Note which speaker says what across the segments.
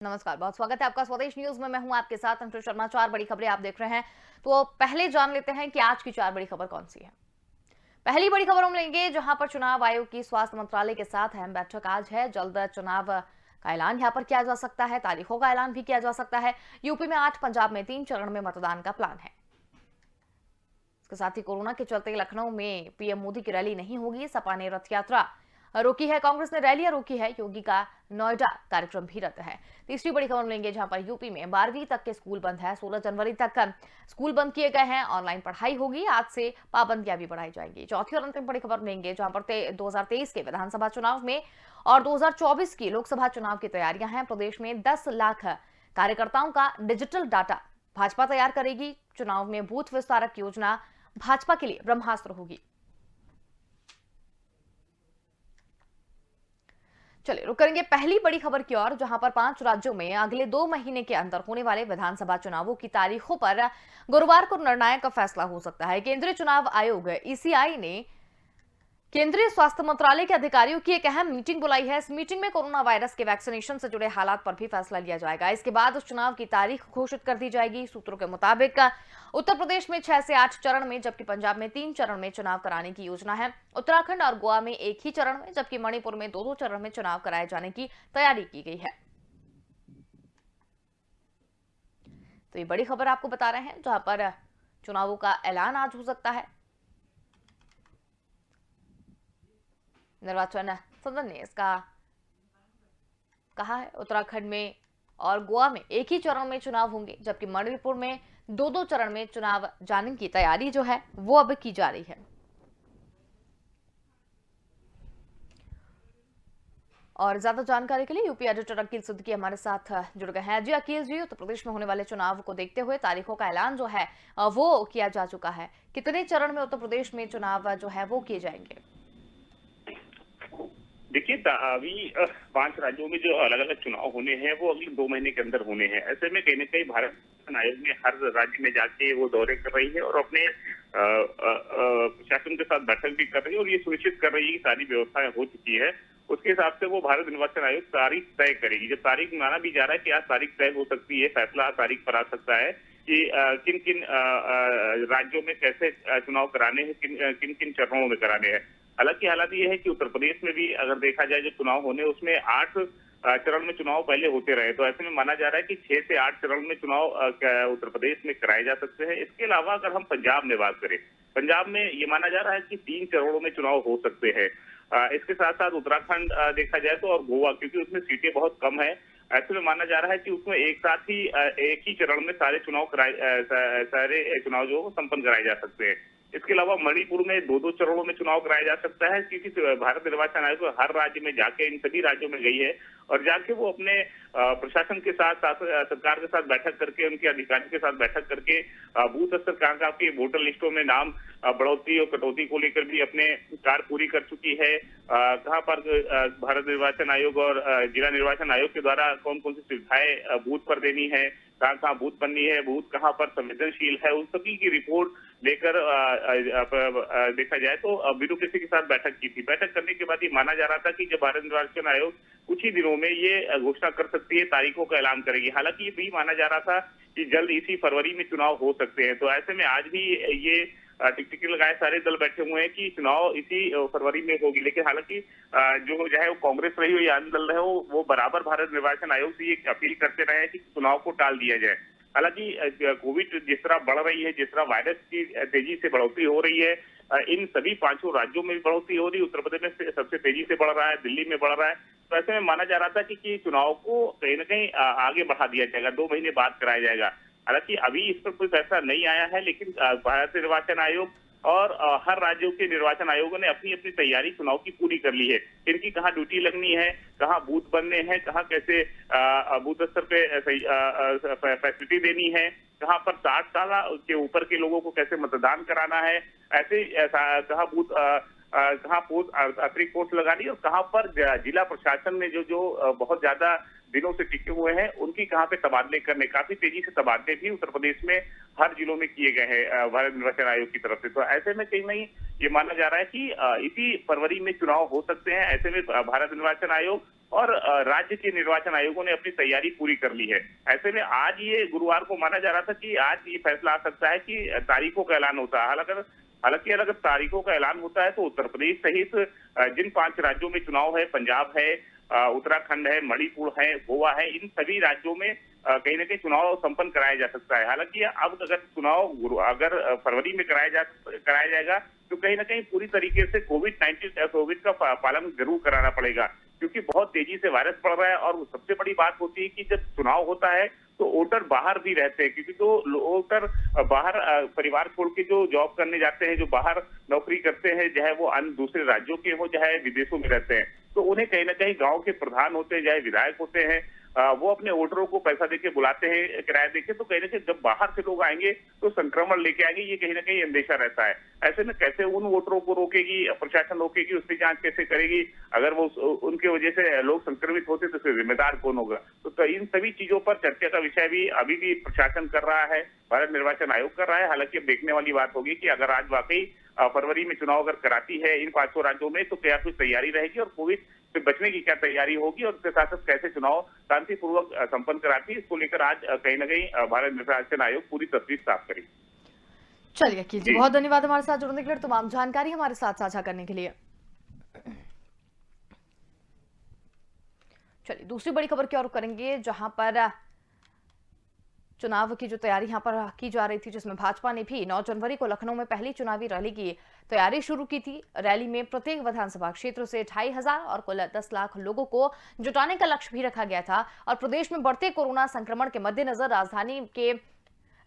Speaker 1: नमस्कार, बहुत स्वागत है आपका स्वदेश न्यूज में। मैं हूं आपके साथ अंशु शर्मा। चार बड़ी खबरें आप देख रहे हैं, तो पहले जान लेते हैं कि आज की चार बड़ी खबर कौन सी है। पहली बड़ी खबर हम लेंगे जहां पर चुनाव आयोग की स्वास्थ्य मंत्रालय के साथ अहम बैठक आज है। जल्द चुनाव का ऐलान यहां पर किया जा सकता है, तारीखों का ऐलान भी किया जा सकता है। यूपी में 8, पंजाब में 3 चरण में मतदान का प्लान है। इसके साथ ही कोरोना के चलते लखनऊ में पीएम मोदी की रैली नहीं होगी। सपा ने रथ यात्रा रोकी है, कांग्रेस ने रैलियां रोकी है। योगी का नोएडा कार्यक्रम भी रद्द है। तीसरी बड़ी खबर लेंगे जहां पर यूपी में 12वीं तक के स्कूल बंद है। 16 जनवरी तक स्कूल बंद किए गए हैं। ऑनलाइन पढ़ाई होगी, आज से पाबंदियां भी बढ़ाई जाएंगी। चौथी और अंतिम बड़ी खबर लेंगे जहां पर 2023 के विधानसभा चुनाव में और 2024 की लोकसभा चुनाव की तैयारियां हैं। प्रदेश में 10 लाख कार्यकर्ताओं का डिजिटल डाटा भाजपा तैयार करेगी। चुनाव में बूथ विस्तारक योजना भाजपा के लिए ब्रह्मास्त्र होगी। चलिए रुक करेंगे पहली बड़ी खबर की ओर, जहां पर 5 राज्यों में अगले 2 महीने के अंदर होने वाले विधानसभा चुनावों की तारीखों पर गुरुवार को निर्णायक फैसला हो सकता है। केंद्रीय चुनाव आयोग ईसीआई ने केंद्रीय स्वास्थ्य मंत्रालय के अधिकारियों की एक अहम मीटिंग बुलाई है। इस मीटिंग में कोरोना वायरस के वैक्सीनेशन से जुड़े हालात पर भी फैसला लिया जाएगा। इसके बाद उस चुनाव की तारीख घोषित कर दी जाएगी। सूत्रों के मुताबिक उत्तर प्रदेश में 6 से 8 चरण में, जबकि पंजाब में 3 चरण में चुनाव कराने की योजना है। उत्तराखंड और गोवा में एक ही चरण में, जबकि मणिपुर में 2-2 चरण में चुनाव कराए जाने की तैयारी की गई है। तो ये बड़ी खबर आपको बता रहे हैं, जहां पर चुनावों का ऐलान आज हो सकता है। निर्वाचन सदन ने इसका कहा है। उत्तराखंड में और गोवा में एक ही चरण में चुनाव होंगे, जबकि मणिपुर में 2-2 चरण में चुनाव जाने की तैयारी जो है वो अब की जा रही है। और ज्यादा जानकारी के लिए यूपी एडिटर अकील सिद्दीकी हमारे साथ जुड़ गए हैं। जी अकील जी, उत्तर प्रदेश में होने वाले चुनाव को देखते हुए तारीखों का ऐलान जो है वो किया जा चुका है। कितने चरण में उत्तर प्रदेश में चुनाव जो है वो किए जाएंगे?
Speaker 2: देखिए अभी 5 राज्यों में जो अलग अलग चुनाव होने हैं वो अगले 2 महीने के अंदर होने हैं। ऐसे में कहीं न कहीं भारत निर्वाचन आयोग ने हर राज्य में जाके वो दौरे कर रही है और अपने प्रशासन के साथ बैठक भी कर रही है और ये सुनिश्चित कर रही है कि सारी व्यवस्थाएं हो चुकी है। उसके हिसाब से वो भारत निर्वाचन आयोग तारीख तय करेगी। जब तारीख माना भी जा रहा है कि आज तारीख तय हो सकती है, फैसला तारीख पर आ सकता है कि किन किन राज्यों में कैसे चुनाव कराने हैं, किन किन चरणों में कराने हैं। हालांकि हालात ये है कि उत्तर प्रदेश में भी अगर देखा जाए जो चुनाव होने, उसमें 8 चरण में चुनाव पहले होते रहे, तो ऐसे में माना जा रहा है कि 6 से 8 चरण में चुनाव उत्तर प्रदेश में कराए जा सकते हैं। इसके अलावा अगर हम पंजाब में बात करें, पंजाब में ये माना जा रहा है कि 3 चरणों में चुनाव हो सकते हैं। इसके साथ साथ उत्तराखंड देखा जाए तो और गोवा, क्योंकि उसमें सीटें बहुत कम है, ऐसे में माना जा रहा है कि उसमें एक साथ ही एक ही चरण में सारे चुनाव जो संपन्न कराए जा सकते हैं। इसके अलावा मणिपुर में 2-2 चरणों में चुनाव कराया जा सकता है, क्योंकि भारत निर्वाचन आयोग हर राज्य में जाके इन सभी राज्यों में गई है और जाके वो अपने प्रशासन के साथ सरकार के साथ बैठक करके, उनके अधिकारियों के साथ बैठक करके बूथ स्तर कहाँ की वोटर लिस्टों में नाम बढ़ोतरी और कटौती को लेकर भी अपने कार्य पूरी कर चुकी है। कहाँ पर भारत निर्वाचन आयोग और जिला निर्वाचन आयोग के द्वारा कौन कौन सी सुविधाएं बूथ पर देनी है, कहाँ कहाँ बूथ बननी है, बूथ कहाँ पर संवेदनशील है, उन सभी की रिपोर्ट लेकर देखा जाए तो ब्यूरोक्रेसी के साथ बैठक की थी। बैठक करने के बाद ये माना जा रहा था कि जब भारत निर्वाचन आयोग कुछ ही दिनों में ये घोषणा कर सकती है, तारीखों का ऐलान करेगी। हालांकि ये भी माना जा रहा था कि जल्द इसी फरवरी में चुनाव हो सकते हैं। तो ऐसे में आज भी ये टिकटिकी लगाए सारे दल बैठे हुए हैं कि चुनाव इसी फरवरी में होगी। लेकिन हालांकि जो चाहे वो कांग्रेस रही हो या अन्य दल रहे हो, वो बराबर भारत निर्वाचन आयोग से ये अपील करते रहे हैं कि चुनाव को टाल दिया जाए। हालांकि कोविड जिस तरह बढ़ रही है, जिस तरह वायरस की तेजी से बढ़ोतरी हो रही है, इन सभी 5 राज्यों में भी बढ़ोतरी हो रही है। उत्तर प्रदेश में सबसे तेजी से बढ़ रहा है, दिल्ली में बढ़ रहा है। तो ऐसे में माना जा रहा था कि चुनाव को कहीं न कहीं आगे बढ़ा दिया जाएगा, 2 महीने बाद कराया जाएगा। हालांकि अभी इस पर कोई फैसला नहीं आया है, लेकिन भारत निर्वाचन आयोग और हर राज्यों के निर्वाचन आयोगों ने अपनी अपनी तैयारी चुनाव की पूरी कर ली है। इनकी कहाँ ड्यूटी लगनी है, कहाँ बूथ बनने हैं, कहाँ कैसे बूथ स्तर पे फैसिलिटी देनी है, कहाँ पर 60 साल के ऊपर के लोगों को कैसे मतदान कराना है, ऐसे कहाँ बूथ कहाँ पोस्ट अतिरिक्त पोस्ट लगानी है और कहाँ पर जिला प्रशासन ने जो बहुत ज्यादा दिनों से टिके हुए हैं, उनकी कहाँ पे तबादले करने, काफी तेजी से तबादले भी उत्तर प्रदेश में हर जिलों में किए गए हैं भारत निर्वाचन आयोग की तरफ से। तो ऐसे में कहीं नहीं ये माना जा रहा है कि इसी फरवरी में चुनाव हो सकते हैं। ऐसे में भारत निर्वाचन आयोग और राज्य के निर्वाचन आयोगों ने अपनी तैयारी पूरी कर ली है। ऐसे में आज ये गुरुवार को माना जा रहा था कि आज ये फैसला आ सकता है कि तारीखों का ऐलान होता है। हालांकि अगर तारीखों का ऐलान होता है तो उत्तर प्रदेश सहित जिन 5 राज्यों में चुनाव है, पंजाब है, उत्तराखंड है, मणिपुर है, गोवा है, इन सभी राज्यों में कहीं ना कहीं चुनाव संपन्न कराया जा सकता है। हालांकि अब अगर चुनाव अगर फरवरी में कराया जाएगा तो कहीं ना कहीं पूरी तरीके से कोविड का पालन जरूर कराना पड़ेगा, क्योंकि बहुत तेजी से वायरस बढ़ रहा है। और सबसे बड़ी बात होती है कि जब चुनाव होता है तो वोटर बाहर भी रहते हैं, क्योंकि तो वोटर बाहर परिवार छोड़ के जो जॉब करने जाते हैं, जो बाहर नौकरी करते हैं, चाहे वो अन्य दूसरे राज्यों के हो, चाहे विदेशों में रहते हैं, तो उन्हें कहीं ना कहीं गांव के प्रधान होते हैं, चाहे विधायक होते हैं, वो अपने वोटरों को पैसा देके बुलाते हैं, किराया देके। तो कहीं ना कहीं जब बाहर से लोग आएंगे तो संक्रमण लेके आएंगे, ये कहीं ना कहीं अंदेशा रहता है। ऐसे में कैसे उन वोटरों को रोकेगी प्रशासन, रोकेगी, उसकी जांच कैसे करेगी? अगर वो उनके वजह से लोग संक्रमित होते तो इसका जिम्मेदार कौन होगा? तो इन सभी चीजों पर चर्चा का विषय भी अभी भी प्रशासन कर रहा है, भारत निर्वाचन आयोग कर रहा है। हालांकि अब देखने वाली बात होगी कि अगर आज वाकई फरवरी में चुनाव अगर कराती है इन 5 राज्यों में, तो क्या कुछ तैयारी रहेगी और कोविड से बचने की क्या तैयारी होगी, और उसके साथ साथ कैसे चुनाव शांतिपूर्वक संपन्न कराती है, इसको लेकर आज कहीं ना कहीं भारत निर्वाचन आयोग पूरी तस्वीर साफ करेगी।
Speaker 1: चलिए अखिल जी, बहुत धन्यवाद हमारे साथ जुड़ने के लिए, तमाम जानकारी हमारे साथ साझा करने के लिए। चलिए दूसरी बड़ी खबर की ओर करेंगे, जहां पर चुनाव की जो तैयारी यहां पर की जा रही थी, जिसमें भाजपा ने भी 9 जनवरी को लखनऊ में पहली चुनावी रैली की तैयारी शुरू की थी। रैली में प्रत्येक विधानसभा क्षेत्र से 2500 और कुल 10 लाख लोगों को जुटाने का लक्ष्य भी रखा गया था। और प्रदेश में बढ़ते कोरोना संक्रमण के मद्देनजर राजधानी के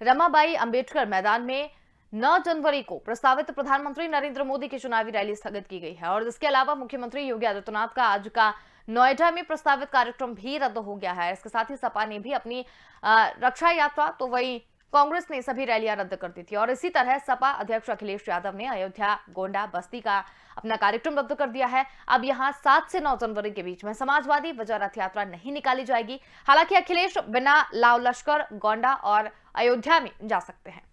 Speaker 1: रमाबाई अंबेडकर मैदान में 9 जनवरी को प्रस्तावित प्रधानमंत्री नरेंद्र मोदी की चुनावी रैली स्थगित की गई है। और इसके अलावा मुख्यमंत्री योगी आदित्यनाथ का आज का नोएडा में प्रस्तावित कार्यक्रम भी रद्द हो गया है। इसके साथ ही सपा ने भी अपनी रक्षा यात्रा, तो वही कांग्रेस ने सभी रैलियां रद्द कर दी थी। और इसी तरह सपा अध्यक्ष अखिलेश यादव ने अयोध्या, गोंडा, बस्ती का अपना कार्यक्रम रद्द कर दिया है। अब यहां 7 से 9 जनवरी के बीच में समाजवादी वजह रथ यात्रा नहीं निकाली जाएगी। हालांकि अखिलेश बिना लाव लश्कर गोंडा और अयोध्या में जा सकते हैं।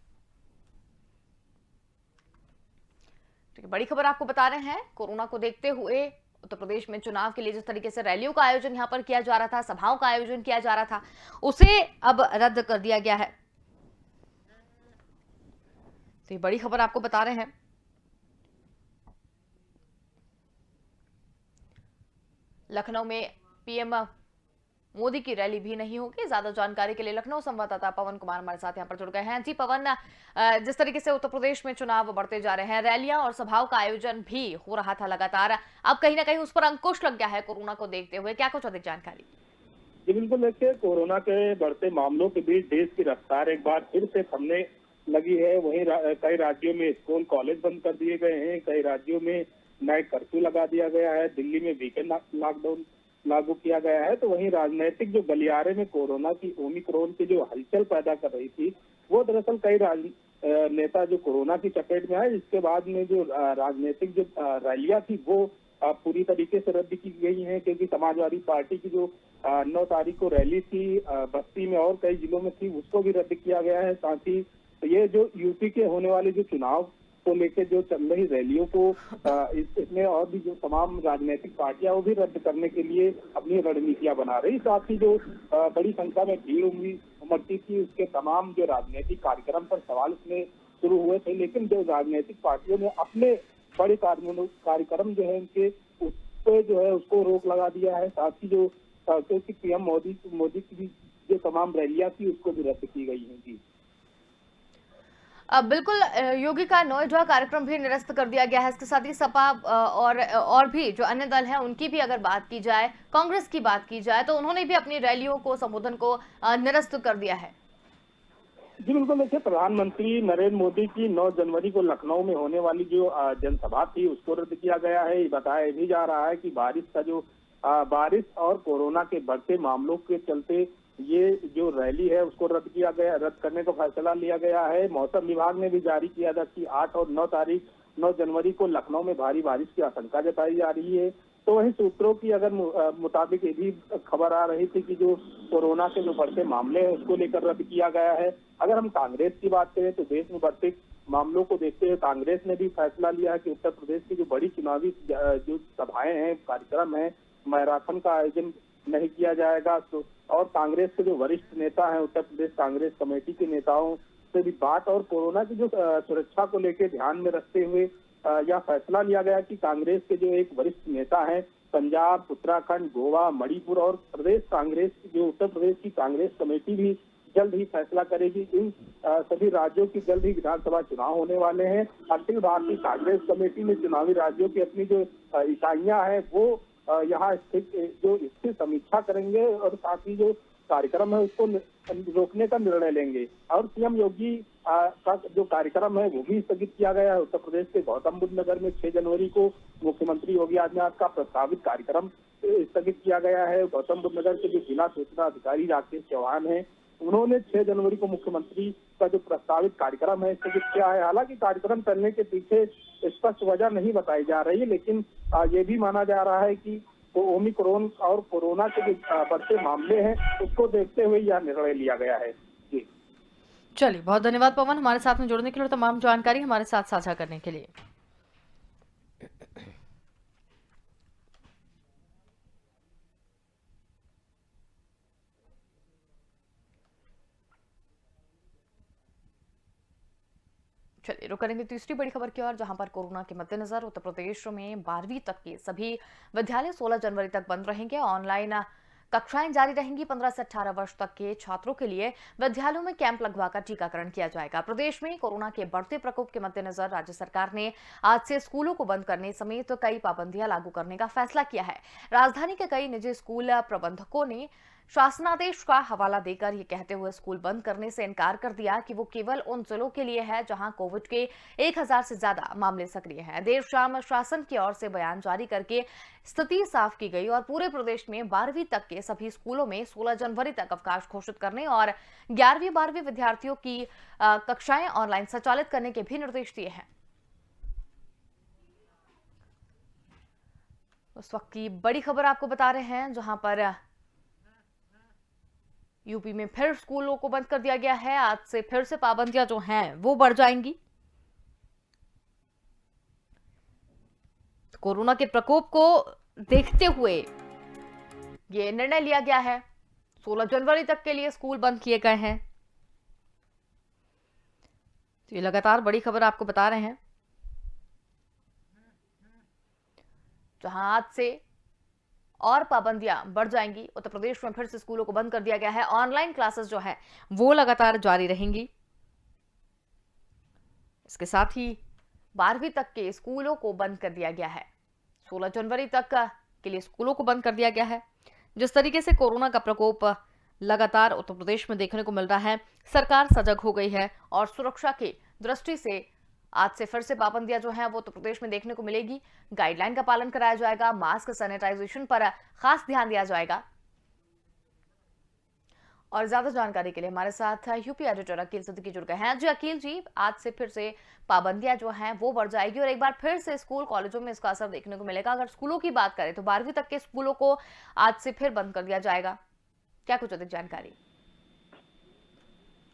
Speaker 1: बड़ी खबर आपको बता रहे हैं, कोरोना को देखते हुए उत्तर प्रदेश में चुनाव के लिए जिस तरीके से रैलियों का आयोजन यहां पर किया जा रहा था, सभाओं का आयोजन किया जा रहा था, उसे अब रद्द कर दिया गया है। तो ये बड़ी खबर आपको बता रहे हैं। लखनऊ में पीएम मोदी की रैली भी नहीं होगी। ज्यादा जानकारी के लिए लखनऊ संवाददाता पवन कुमार हमारे साथ यहां पर जुड़ गए हैं। जी पवन, जिस तरीके से उत्तर प्रदेश में चुनाव बढ़ते जा रहे हैं, रैलियां और सभाओं का आयोजन भी हो रहा था लगातार, अब कहीं ना कहीं उस पर अंकुश लग गया है कोरोना को देखते हुए, क्या कुछ अधिक जानकारी?
Speaker 3: जी बिल्कुल, देखिए कोरोना के बढ़ते मामलों के बीच देश की रफ्तार एक बार फिर से थमने लगी है। वहीं कई राज्यों में स्कूल कॉलेज बंद कर दिए गए हैं, कई राज्यों में नाइट कर्फ्यू लगा दिया गया है, दिल्ली में वीकेंड लॉकडाउन लागू किया गया है। तो वहीं राजनीतिक जो गलियारे में कोरोना की ओमिक्रॉन की जो हलचल पैदा कर रही थी, वो दरअसल कई नेता जो कोरोना की चपेट में आए, इसके बाद में जो राजनीतिक जो रैलियां थी वो पूरी तरीके से रद्द की गई हैं, क्योंकि समाजवादी पार्टी की जो 9 तारीख को रैली थी बस्ती में और कई जिलों में थी, उसको भी रद्द किया गया है। साथ ही ये जो यूपी के होने वाले जो चुनाव को लेकर जो चल रही रैलियों को इसमें और भी जो तमाम राजनीतिक पार्टियां वो भी रद्द करने के लिए अपनी रणनीतियां बना रही। साथ ही जो बड़ी संख्या में भीड़ उमड़ती थी, उसके तमाम जो राजनीतिक कार्यक्रम पर सवाल इसमें शुरू हुए थे, लेकिन जो राजनीतिक पार्टियों ने अपने बड़े कार्यक्रम जो है उनके उस पर जो है उसको रोक लगा दिया है। साथ ही जो क्योंकि पीएम मोदी की जो तमाम रैलियां थी उसको भी रद्द की गई है। जी
Speaker 1: बिल्कुल, योगी का नोएडा कार्यक्रम भी निरस्त कर दिया गया है। इसके साथ ही सपा और भी जो अन्य दल हैं उनकी भी अगर बात की जाए, कांग्रेस की बात की जाए, तो उन्होंने भी अपनी रैलियों को, संबोधन को निरस्त कर दिया है।
Speaker 3: जी बिल्कुल, देखिए प्रधानमंत्री नरेंद्र मोदी की 9 जनवरी को लखनऊ में होने वाली जो जनसभा थी उसको रद्द किया गया है। बताया भी जा रहा है कि बारिश और कोरोना के बढ़ते मामलों के चलते ये जो रैली है उसको रद्द करने का फैसला लिया गया है। मौसम विभाग ने भी जारी किया था कि 8 और 9 जनवरी को लखनऊ में भारी बारिश की आशंका जताई जा रही है। तो वहीं सूत्रों की अगर मुताबिक ये भी खबर आ रही थी कि जो कोरोना के जो बढ़ते मामले हैं उसको लेकर रद्द किया गया है। अगर हम कांग्रेस की बात करें तो देश में बढ़ते मामलों को देखते हुए कांग्रेस ने भी फैसला लिया है कि उत्तर प्रदेश की जो बड़ी चुनावी जो सभाएं हैं, कार्यक्रम है, मैराथन का आयोजन नहीं किया जाएगा। तो और कांग्रेस के जो वरिष्ठ नेता हैं, उत्तर प्रदेश कांग्रेस कमेटी के नेताओं से भी बात और कोरोना की जो सुरक्षा को लेकर ध्यान में रखते हुए यह फैसला लिया गया कि कांग्रेस के जो एक वरिष्ठ नेता हैं, पंजाब, उत्तराखंड, गोवा, मणिपुर और प्रदेश कांग्रेस जो उत्तर प्रदेश की कांग्रेस कमेटी भी जल्द ही फैसला करेगी। इन सभी राज्यों की जल्द ही विधानसभा चुनाव होने वाले हैं। अखिल भारतीय कांग्रेस कमेटी में चुनावी राज्यों की अपनी जो इकाइयां हैं वो यहाँ स्थित जो इसकी समीक्षा करेंगे और साथ ही जो कार्यक्रम है उसको रोकने का निर्णय लेंगे। और सीएम योगी का जो कार्यक्रम है वो भी स्थगित किया गया है। उत्तर प्रदेश के गौतम बुद्ध नगर में 6 जनवरी को मुख्यमंत्री योगी आदित्यनाथ का प्रस्तावित कार्यक्रम स्थगित किया गया है। गौतम बुद्ध नगर के जो जिला सूचना अधिकारी राकेश चौहान है, उन्होंने 6 जनवरी को मुख्यमंत्री का जो प्रस्तावित कार्यक्रम है स्थगित किया है। हालांकि कार्यक्रम चलने के पीछे स्पष्ट वजह नहीं बताई जा रही है, लेकिन ये भी माना जा रहा है कि तो ओमिक्रॉन और कोरोना के जो बढ़ते मामले हैं उसको देखते हुए यह निर्णय लिया गया है। जी
Speaker 1: चलिए, बहुत धन्यवाद पवन, हमारे साथ में जुड़ने के लिए और तमाम जानकारी हमारे साथ साझा करने के लिए। चलिए, रुक करेंगे तीसरी बड़ी खबर की ओर, जहां पर कोरोना के मद्देनजर उत्तर प्रदेश में 12वीं तक के सभी विद्यालय 16 जनवरी तक बंद रहेंगे। ऑनलाइन कक्षाएं जारी रहेंगी। 15 से 18 वर्ष तक के छात्रों के लिए विद्यालयों में कैंप लगवाकर टीकाकरण किया जाएगा। प्रदेश में कोरोना के बढ़ते प्रकोप के मद्देनजर राज्य सरकार ने आज से स्कूलों को बंद करने समेत कई पाबंदियां लागू करने का फैसला किया है। राजधानी के कई निजी स्कूल प्रबंधकों ने शासनादेश का हवाला देकर ये कहते हुए स्कूल बंद करने से इनकार कर दिया कि वो केवल उन जिलों के लिए है जहां कोविड के 1000 से ज्यादा मामले सक्रिय हैं। देर शाम शासन की ओर से बयान जारी करके स्थिति साफ की गई और पूरे प्रदेश में 12वीं तक के सभी स्कूलों में 16 जनवरी तक अवकाश घोषित करने और 11वीं 12वीं विद्यार्थियों की कक्षाएं ऑनलाइन संचालित करने के भी निर्देश दिए हैं। उस वक्त की बड़ी खबर आपको बता रहे हैं, जहां पर यूपी में फिर स्कूलों को बंद कर दिया गया है। आज से फिर से पाबंदियां जो हैं वो बढ़ जाएंगी। कोरोना के प्रकोप को देखते हुए ये निर्णय लिया गया है। 16 जनवरी तक के लिए स्कूल बंद किए गए हैं। तो ये लगातार बड़ी खबर आपको बता रहे हैं, जहां आज से और पाबंदियां बढ़ जाएंगी। उत्तर प्रदेश में फिर से स्कूलों को बंद कर दिया गया है। ऑनलाइन क्लासेस जो है वो लगातार जारी रहेंगी। इसके साथ ही 12वीं तक के स्कूलों को बंद कर दिया गया है। 16 जनवरी तक के लिए स्कूलों को बंद कर दिया गया है। जिस तरीके से कोरोना का प्रकोप लगातार उत्तर प्रदेश में देखने को मिल रहा है, सरकार सजग हो गई है और सुरक्षा की दृष्टि से आज से फिर से पाबंदियां जो हैं वो उत्तर प्रदेश में देखने को मिलेगी। गाइडलाइन का पालन कराया जाएगा। मास्क, सैनिटाइजेशन पर खास ध्यान दिया जाएगा। और ज्यादा जानकारी के लिए हमारे साथ यूपी एडिटर अकील सिद्दीकी जुड़ गए हैं। जी अकील जी, आज से फिर से पाबंदियां जो हैं वो बढ़ जाएगी और एक बार फिर से स्कूल कॉलेजों में इसका असर देखने को मिलेगा। अगर स्कूलों की बात करें तो 12वीं तक के स्कूलों को आज से फिर बंद कर दिया जाएगा। क्या कुछ अधिक जानकारी?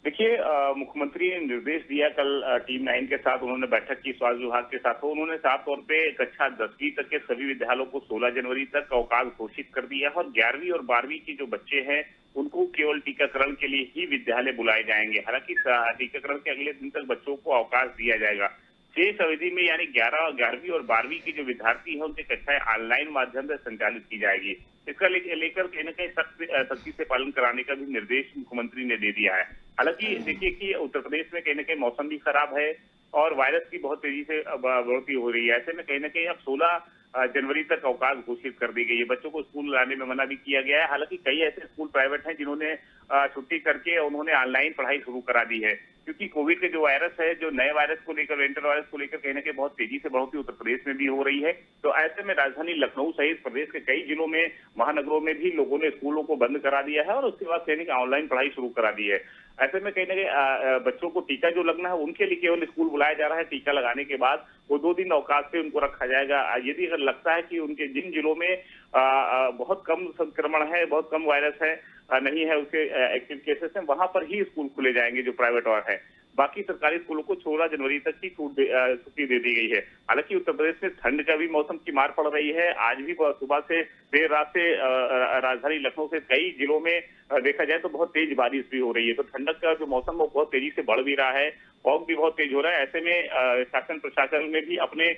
Speaker 2: देखिए, मुख्यमंत्री ने निर्देश दिया कल टीम 9 के साथ उन्होंने बैठक की स्वास्थ्य विभाग के साथ। तो उन्होंने साफ तौर पे कक्षा 10वीं तक के सभी विद्यालयों को 16 जनवरी तक अवकाश घोषित कर दिया है और 11वीं और 12वीं के जो बच्चे हैं उनको केवल टीकाकरण के लिए ही विद्यालय बुलाए जाएंगे। हालांकि टीकाकरण के अगले दिन तक बच्चों को अवकाश दिया जाएगा। शेष अवधि में यानी 11वीं और 12वीं के जो विद्यार्थी हैं उनकी कक्षाएं ऑनलाइन माध्यम से संचालित की जाएगी। इसका लेकर कहीं न कहीं सख्ती से पालन कराने का भी निर्देश मुख्यमंत्री ने दे दिया है। हालांकि देखिए कि उत्तर प्रदेश में कहीं न कहीं मौसम भी खराब है और वायरस की बहुत तेजी से बढ़ोतरी हो रही है। ऐसे में कहीं न कहीं अब 16 जनवरी तक अवकाश घोषित कर दी गई है। बच्चों को स्कूल लाने में मना भी किया गया है। हालांकि कई ऐसे स्कूल प्राइवेट हैं जिन्होंने छुट्टी करके उन्होंने ऑनलाइन पढ़ाई शुरू करा दी है, क्योंकि कोविड के जो वायरस है, जो नए वायरस को लेकर, वेरिएंट वायरस को लेकर कहीं न कहीं बहुत तेजी से बढ़ोतरी उत्तर प्रदेश में भी हो रही है। तो ऐसे में राजधानी लखनऊ सहित प्रदेश के कई जिलों में, महानगरों में भी लोगों ने स्कूलों को बंद करा दिया है और उसके बाद कहीं न कहीं ऑनलाइन पढ़ाई शुरू करा दी है। ऐसे में कहीं न कहीं बच्चों को टीका जो लगना है उनके लिए केवल स्कूल बुलाया जा रहा है। टीका लगाने के बाद वो 2 दिन अवकाश पे उनको रखा जाएगा। यदि अगर लगता है कि उनके जिन जिलों में बहुत कम संक्रमण है, बहुत कम वायरस है, नहीं है उसके एक्टिव केसेस हैं, वहां पर ही स्कूल खुले जाएंगे जो प्राइवेट और है। बाकी सरकारी स्कूलों को 16 जनवरी तक की छुट्टी दे दी गई है। हालांकि उत्तर प्रदेश में ठंड का भी मौसम की मार पड़ रही है। आज भी सुबह से देर रात से राजधानी लखनऊ से कई जिलों में देखा जाए तो बहुत तेज बारिश भी हो रही है। तो ठंडक का जो मौसम वो बहुत तेजी से बढ़ भी रहा है, फॉग भी बहुत तेज हो रहा है। ऐसे में शासन प्रशासन ने भी अपने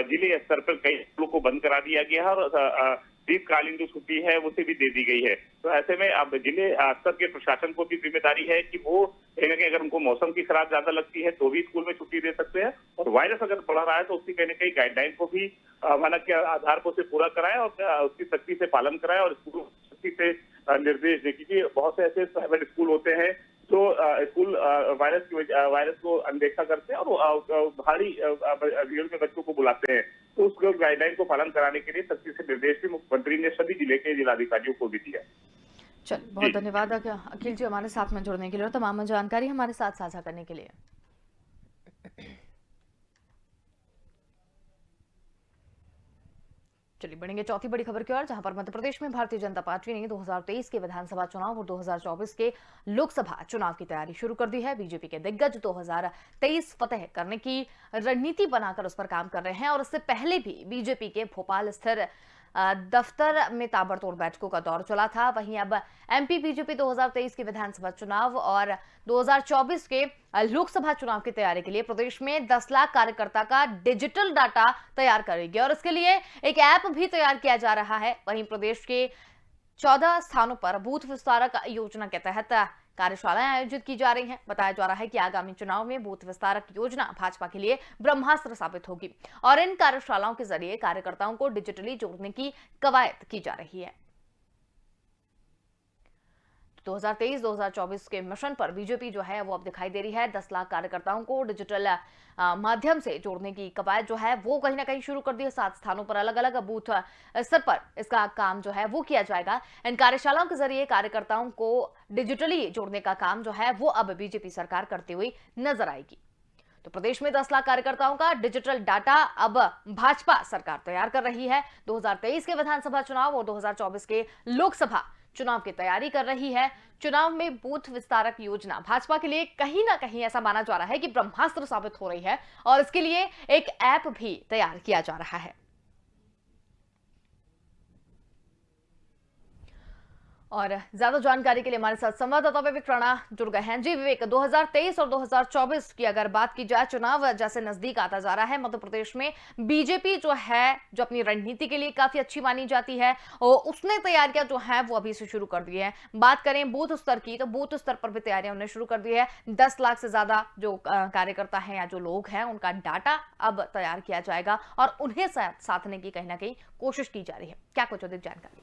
Speaker 2: जिले स्तर पर कई स्कूलों को बंद करा दिया गया है और शीतकालीन जो छुट्टी है उसे भी दे दी गई है। तो ऐसे में अब जिले स्तर के प्रशासन को भी जिम्मेदारी है कि वो कहीं ना कहीं अगर उनको मौसम की खराब ज्यादा लगती है तो भी स्कूल में छुट्टी दे सकते हैं, और वायरस अगर बढ़ रहा है तो उसकी कहीं ना कहीं गाइडलाइन को भी मानक के आधार पर उसे पूरा कराएं और उसकी सख्ती से पालन कराएं और स्कूल सख्ती से निर्देश दें। क्योंकि बहुत से ऐसे प्राइवेट स्कूल होते हैं जो स्कूल वायरस को अनदेखा करते हैं और भारी भीड़ में बच्चों को बुलाते हैं। तो उस गाइडलाइन को पालन कराने के लिए सख्ती से निर्देश भी मुख्यमंत्री ने सभी जिले के जिलाधिकारियों को भी दिया।
Speaker 1: चल, बहुत धन्यवाद अखिल जी हमारे साथ में जुड़ने के लिए और तमाम जानकारी हमारे साथ साझा करने के लिए। चलिए बढ़ेंगे चौथी बड़ी खबर की ओर, जहां पर मध्य प्रदेश में भारतीय जनता पार्टी ने 2023 के विधानसभा चुनाव और 2024 के लोकसभा चुनाव की तैयारी शुरू कर दी है। बीजेपी के दिग्गज 2023 फतेह करने की रणनीति बनाकर उस पर काम कर रहे हैं और इससे पहले भी बीजेपी के भोपाल स्थित दफ्तर में ताबड़तोड़ बैठकों का दौर चला था। वहीं अब एमपी बीजेपी 2023 के विधानसभा चुनाव और 2024 के लोकसभा चुनाव की तैयारी के लिए प्रदेश में 10 लाख कार्यकर्ता का डिजिटल डाटा तैयार करेगी और इसके लिए एक ऐप भी तैयार किया जा रहा है। वहीं प्रदेश के 14 स्थानों पर बूथ विस्तारक योजना के तहत कार्यशालाएं आयोजित की जा रही हैं। बताया जा रहा है कि आगामी चुनाव में बूथ विस्तारक योजना भाजपा के लिए ब्रह्मास्त्र साबित होगी और इन कार्यशालाओं के जरिए कार्यकर्ताओं को डिजिटली जोड़ने की कवायद की जा रही है। 2023-2024 के मिशन पर बीजेपी जो है वो अब दिखाई दे रही है। 10 लाख कार्यकर्ताओं को डिजिटल माध्यम से जोड़ने की कवायद जो है वो कहीं ना कहीं शुरू कर दी है। 7 स्थानों पर अलग अलग बूथ स्तर पर इसका काम जो है वो किया जाएगा। इन कार्यशालाओं के जरिए कार्यकर्ताओं को डिजिटली जोड़ने का काम जो है वो अब बीजेपी सरकार करती हुई नजर आएगी। तो प्रदेश में 10 लाख कार्यकर्ताओं का डिजिटल डाटा अब भाजपा सरकार तैयार कर रही है। 2023 के विधानसभा चुनाव और 2024 के लोकसभा चुनाव की तैयारी कर रही है। चुनाव में बूथ विस्तारक योजना भाजपा के लिए कहीं ना कहीं ऐसा माना जा रहा है कि ब्रह्मास्त्र साबित हो रही है और इसके लिए एक ऐप भी तैयार किया जा रहा है। और ज्यादा जानकारी के लिए हमारे साथ संवाददाता विवेक राणा जुड़ गए हैं। जी विवेक, 2023 और 2024 की अगर बात की जाए, चुनाव जैसे नजदीक आता जा रहा है, मध्य प्रदेश में बीजेपी जो है जो अपनी रणनीति के लिए काफी अच्छी मानी जाती है और उसने तैयारियां जो है वो अभी से शुरू कर दी है। बात करें बूथ स्तर की तो बूथ स्तर पर भी तैयारियां उन्होंने शुरू कर दी है। 10 लाख से ज्यादा जो कार्यकर्ता हैं या जो लोग हैं उनका डाटा अब तैयार किया जाएगा और उन्हें साधने की कहीं ना कहीं कोशिश की जा रही है। क्या कुछ अधिक जानकारी?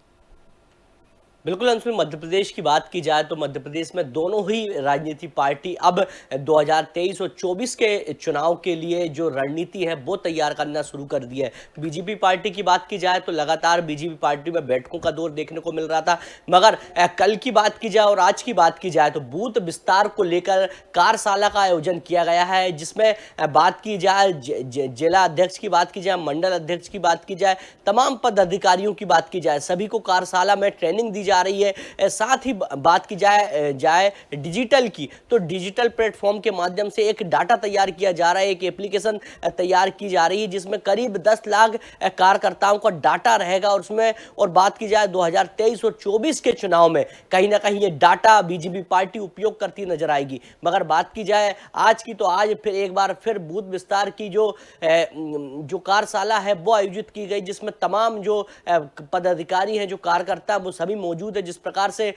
Speaker 4: बिल्कुल अंश में मध्य प्रदेश की बात की जाए तो मध्य प्रदेश में दोनों ही राजनीतिक पार्टी अब 2023 और 24 के चुनाव के लिए जो रणनीति है वो तैयार करना शुरू कर दी है। बीजेपी पार्टी की बात की जाए तो लगातार बीजेपी पार्टी में बैठकों का दौर देखने को मिल रहा था, मगर कल की बात की जाए और आज की बात की जाए तो बूथ विस्तार को लेकर कार्यशाला का आयोजन किया गया है, जिसमें बात की जाए जिला अध्यक्ष की बात की जाए, मंडल अध्यक्ष की बात की जाए, तमाम पदाधिकारियों की बात की जाए, सभी को कार्यशाला में ट्रेनिंग दी जा रही है। साथ ही बात की जाए डिजिटल की तो डिजिटल प्लेटफॉर्म के माध्यम से एक डाटा तैयार किया जा रहा है, एक एप्लीकेशन तैयार की जा रही है जिसमें करीब 10 लाख कार्यकर्ताओं का डाटा रहेगा और उसमें और बात की जाए 2023 और 24 के चुनाव में कहीं ना कहीं ये डाटा बीजेपी पार्टी उपयोग करती नजर आएगी। मगर बात की जाए आज की तो आज फिर एक बार फिर बूथ विस्तार की जो कार्यशाला है वो आयोजित की गई, जिसमें तमाम जो पदाधिकारी हैं जो कार्यकर्ता वो सभी मौजूद है। जिस प्रकार से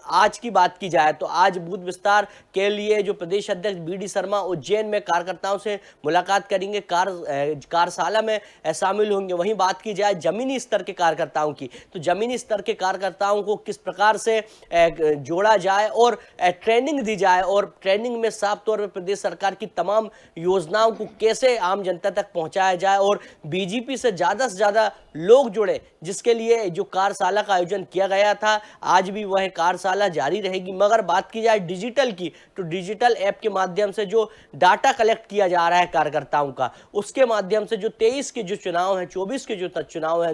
Speaker 4: आज की बात की जाए तो आज बूथ विस्तार के लिए जो प्रदेश अध्यक्ष बीडी शर्मा उज्जैन में कार्यकर्ताओं से मुलाकात करेंगे, कार्यशाला में शामिल होंगे। वहीं बात की जाए जमीनी स्तर के कार्यकर्ताओं की तो जमीनी स्तर के कार्यकर्ताओं को किस प्रकार से जोड़ा जाए और ट्रेनिंग दी जाए और ट्रेनिंग में साफ तौर पर प्रदेश सरकार की तमाम योजनाओं को कैसे आम जनता तक पहुंचाया जाए और बीजेपी से ज्यादा लोग जुड़े, जिसके लिए जो कार्यशाला का आयोजन किया गया था आज भी वह कार्यशाला जारी रहेगी। मगर बात की जाए डिजिटल की तो डिजिटल ऐप के माध्यम से जो डाटा कलेक्ट किया जा रहा है कार्यकर्ताओं का, उसके माध्यम से जो 23 के जो चुनाव है, 24 के जो चुनाव है,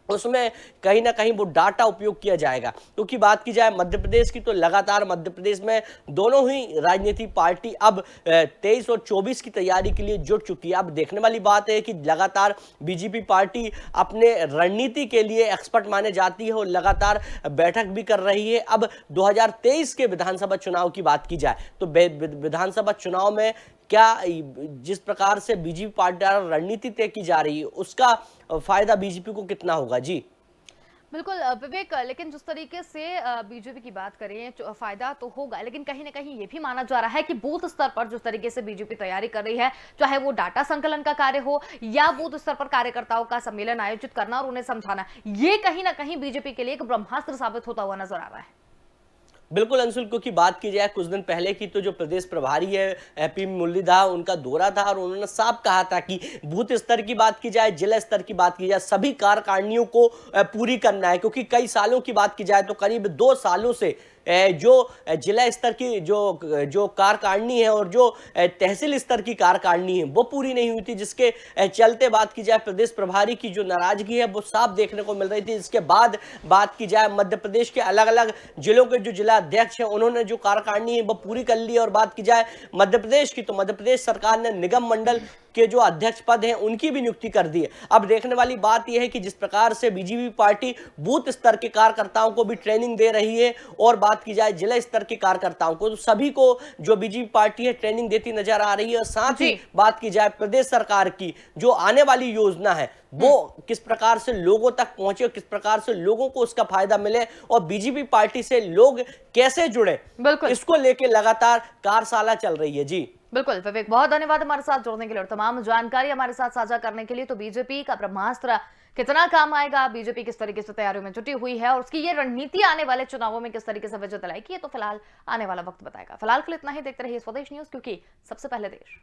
Speaker 4: उसमें कहीं ना कहीं वो डाटा उपयोग किया जाएगा। क्योंकि बात की जाए मध्य प्रदेश की, तो लगातार मध्य प्रदेश में दोनों ही राजनीतिक पार्टी अब 23 और 24 की तैयारी के लिए जुट चुकी है। अब देखने वाली बात है कि लगातार बीजेपी पार्टी अपने रणनीति के लिए एक्सपर्ट माने जाती है और लगातार बैठक भी कर रही है। अब 2023 के विधानसभा चुनाव की बात की जाए तो विधानसभा चुनाव में क्या जिस प्रकार से बीजेपी पार्टी द्वारा रणनीति तय की जा रही है उसका फायदा बीजेपी को कितना होगा? जी
Speaker 1: बिल्कुल विवेक, लेकिन जिस तरीके से बीजेपी की बात करें फायदा तो होगा, लेकिन कहीं ना कहीं ये भी माना जा रहा है कि बूथ स्तर पर जिस तरीके से बीजेपी तैयारी कर रही है, चाहे वो डाटा संकलन का कार्य हो या बूथ स्तर पर कार्यकर्ताओं का सम्मेलन आयोजित करना और उन्हें समझाना, ये कहीं ना कहीं बीजेपी के लिए एक ब्रह्मास्त्र साबित होता हुआ नजर आ रहा है।
Speaker 4: बिल्कुल अंशुल, क्योंकि बात की जाए कुछ दिन पहले की तो जो प्रदेश प्रभारी है पी मुरलीधर, उनका दौरा था और उन्होंने साफ कहा था कि बूथ स्तर की बात की जाए, जिला स्तर की बात की जाए, सभी कार्यकारिणियों को पूरी करना है। क्योंकि कई सालों की बात की जाए तो करीब 2 सालों से जो जिला स्तर की जो कार्यकारिणी है और जो तहसील स्तर की कार्यकारिणी है वो पूरी नहीं हुई थी, जिसके चलते बात की जाए प्रदेश प्रभारी की जो नाराजगी है वो साफ देखने को मिल रही थी। इसके बाद बात की जाए मध्य प्रदेश के अलग अलग जिलों के जो जिला अध्यक्ष हैं उन्होंने जो कार्यकारिणी है वो पूरी कर ली। और बात की जाए मध्य प्रदेश की तो मध्य प्रदेश सरकार ने निगम मंडल के जो अध्यक्ष पद हैं उनकी भी नियुक्ति कर दी है। अब देखने वाली बात यह है कि जिस प्रकार से बीजेपी पार्टी बूथ स्तर के कार्यकर्ताओं को भी ट्रेनिंग दे रही है और बात की जाए जिला स्तर के कार्यकर्ताओं को, तो सभी को जो बीजेपी पार्टी है ट्रेनिंग देती नजर आ रही है। और साथ ही बात की जाए प्रदेश सरकार की जो आने वाली योजना है वो किस प्रकार से लोगों तक पहुंचे और किस प्रकार से लोगों को उसका फायदा मिले और बीजेपी पार्टी से लोग कैसे जुड़े, इसको लेके लगातार कार्यशाला चल रही है। जी
Speaker 1: बिल्कुल विवेक, बहुत धन्यवाद हमारे साथ जुड़ने के लिए और तमाम जानकारी हमारे साथ साझा करने के लिए। तो बीजेपी का ब्रह्मास्त्र कितना काम आएगा, बीजेपी किस तरीके से तैयारियों में जुटी हुई है और उसकी ये रणनीति आने वाले चुनावों में किस तरीके से विजय दिलाएगी, ये तो फिलहाल आने वाला वक्त बताएगा। फिलहाल के लिए इतना ही। देखते रहिए स्वदेश न्यूज, क्योंकि सबसे पहले देश।